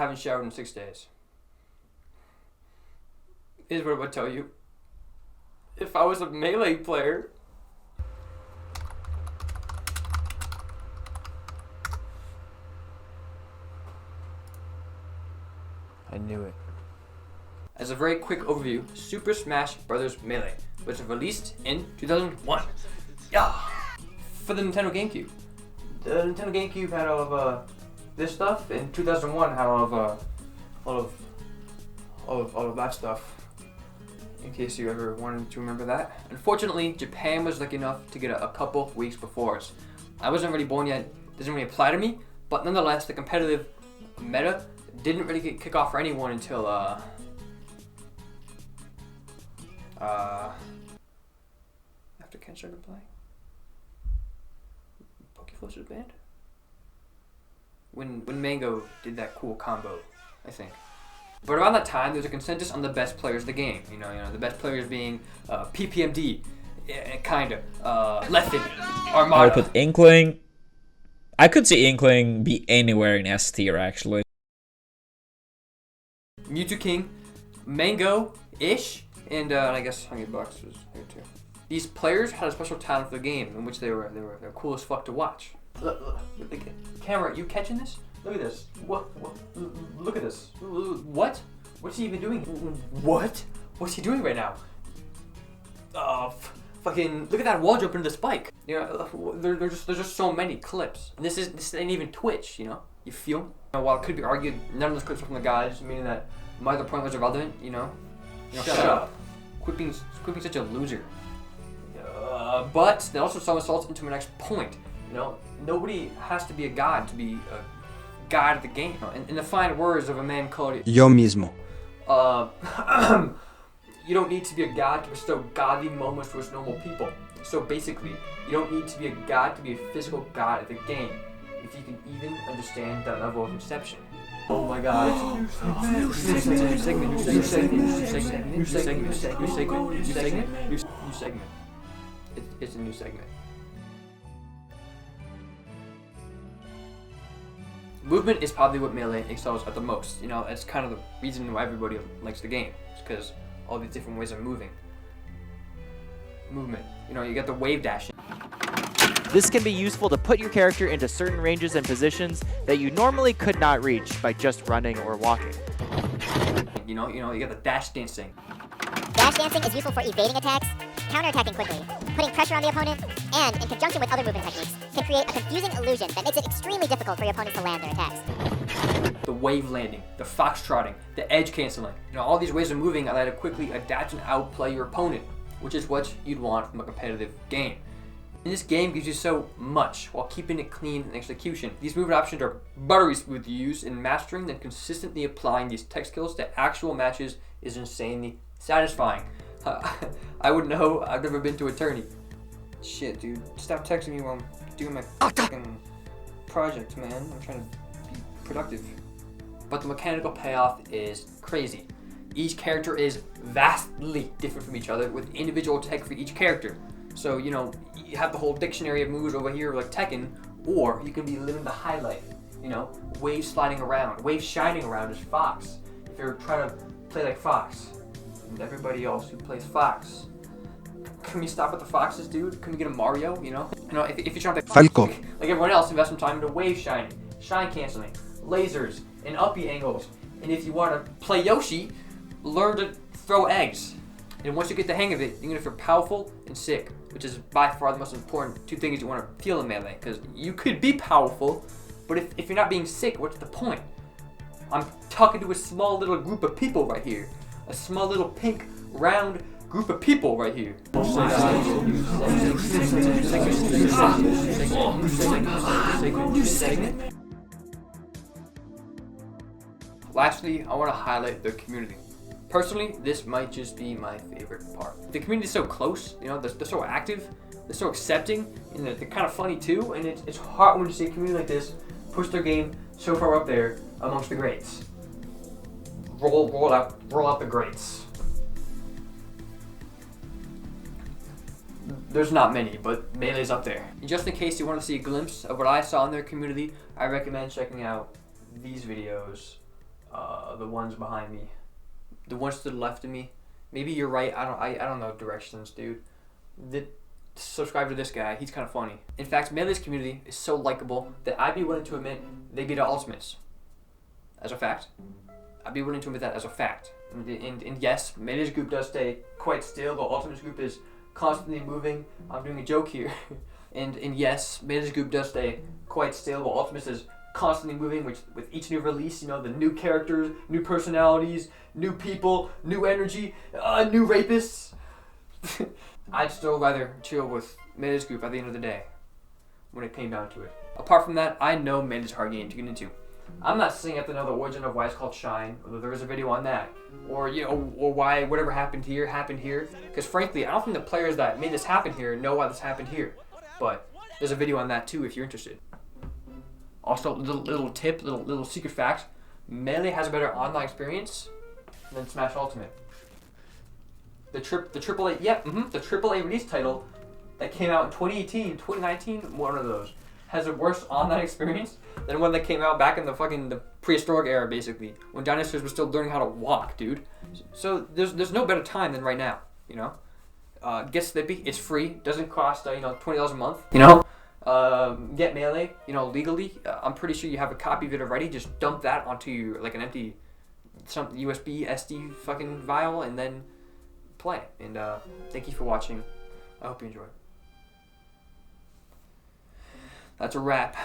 haven't showered in 6 days. Here's what I would tell you. If I was a Melee player, I knew it. As a very quick overview, Super Smash Bros. Melee was released in 2001. Yeah, for the Nintendo GameCube. The Nintendo GameCube had all of this stuff, and 2001 had all of that stuff. In case you ever wanted to remember that. Unfortunately, Japan was lucky enough to get a couple weeks before us. I wasn't really born yet. Doesn't really apply to me, but nonetheless, the competitive meta didn't really kick off for anyone until after Ken started playing. Pokeflush was banned. When Mango did that cool combo, I think. But around that time, there was a consensus on the best players of the game. You know, the best players being PPMD, kinda, Leffen, Armada. I would put Inkling. I could see Inkling be anywhere in S tier actually. Mewtwo King, Mango-ish, and I guess Hungrybox was there too. These players had a special talent for the game in which they were cool as fuck to watch. Look, camera, you catching this? Look at this. What? Look at this. What? What's he even doing? What? What's he doing right now? Fucking look at that wall jump into the spike. You know, there's just so many clips. And this ain't even Twitch. You know, you feel? You know, while it could be argued, none of those clips are from the guys, meaning that my other point was irrelevant. You know, shut up. Quit being such a loser. But that also somersaults into my next point. You know, nobody has to be a god to be a god of the game. In the fine words of a man called Yo mismo. You don't need to be a god to bestow godly moments towards normal people. So basically, you don't need to be a god to be a physical god at the game. If you can even understand that level of inception. Oh my god. New segment. It's a new segment. Movement is probably what Melee excels at the most. You know, it's kind of the reason why everybody likes the game. It's because all these different ways of moving. Movement. You know, you got the wave dashing. This can be useful to put your character into certain ranges and positions that you normally could not reach by just running or walking. You know, you got the dash dancing. Dash dancing is useful for evading attacks, counterattacking quickly, putting pressure on the opponent, and in conjunction with other movement techniques, can create a confusing illusion that makes it extremely difficult for your opponents to land their attacks. The wave landing, the foxtrotting, the edge canceling. You know, all these ways of moving allow you to quickly adapt and outplay your opponent, which is what you'd want from a competitive game. And this game gives you so much while keeping it clean in execution. These movement options are buttery smooth to use, and mastering and consistently applying these tech skills to actual matches is insanely satisfying. I would know. I've never been to a tourney. Shit, dude. Stop texting me while I'm doing my fucking project, man. I'm trying to be productive. But the mechanical payoff is crazy. Each character is vastly different from each other with individual tech for each character. So, you know, you have the whole dictionary of moves over here like Tekken, or you can be living the highlight. You know, wave sliding around, wave shining around is Fox. If you're trying to play like Fox, and everybody else who plays Fox. Can we stop with the Foxes, dude? Can we get a Mario, you know? You know, if you're trying to play Falco. Like everyone else, invest some time into wave shining, shine canceling, lasers, and uppy angles. And if you want to play Yoshi, learn to throw eggs. And once you get the hang of it, you're gonna feel powerful and sick, which is by far the most important two things you want to feel in Melee. Because you could be powerful, but if you're not being sick, what's the point? I'm talking to a small little group of people right here. A small little pink, round group of people right here. New segment. Lastly, I want to highlight the community. Personally, this might just be my favorite part. The community is so close, you know, they're so active, they're so accepting, and they're kind of funny too, and it's hard when you see a community like this push their game so far up there amongst the greats. Roll out the greats. There's not many, but Melee's up there. And just in case you want to see a glimpse of what I saw in their community, I recommend checking out these videos The ones behind me, the ones to the left of me. Maybe you're right. I don't know directions, dude. Subscribe to this guy. He's kind of funny. In fact, Melee's community is so likable that I'd be willing to admit they beat our ultimates. As a fact. I'd be willing to admit that as a fact. And yes, Melee's group does stay quite still. The ultimates group is constantly moving. I'm doing a joke here. and yes, Melee's group does stay quite still. But ultimates is constantly moving, which with each new release, you know, the new characters, new personalities, new people, new energy, new rapists. I'd still rather chill with Melee's group at the end of the day, when it came down to it. Apart from that, I know Melee's a hard game to get into. I'm not saying I have to know the origin of why it's called Shine, or there is a video on that, or or why whatever happened here. Because frankly, I don't think the players that made this happen here know why this happened here. But there's a video on that too if you're interested. Also, little tip, little secret fact: Melee has a better online experience than Smash Ultimate. The AAA, the AAA release title that came out in 2018, 2019, one of those, has a worse online experience than one that came out back in the prehistoric era, basically, when dinosaurs were still learning how to walk, dude. So there's no better time than right now, you know. Get Slippy, it's free, doesn't cost $20 a month, you know. Get Melee, legally. I'm pretty sure you have a copy of it already. Just dump that onto your an empty USB SD fucking vial and then play. And thank you for watching. I hope you enjoyed. That's a wrap.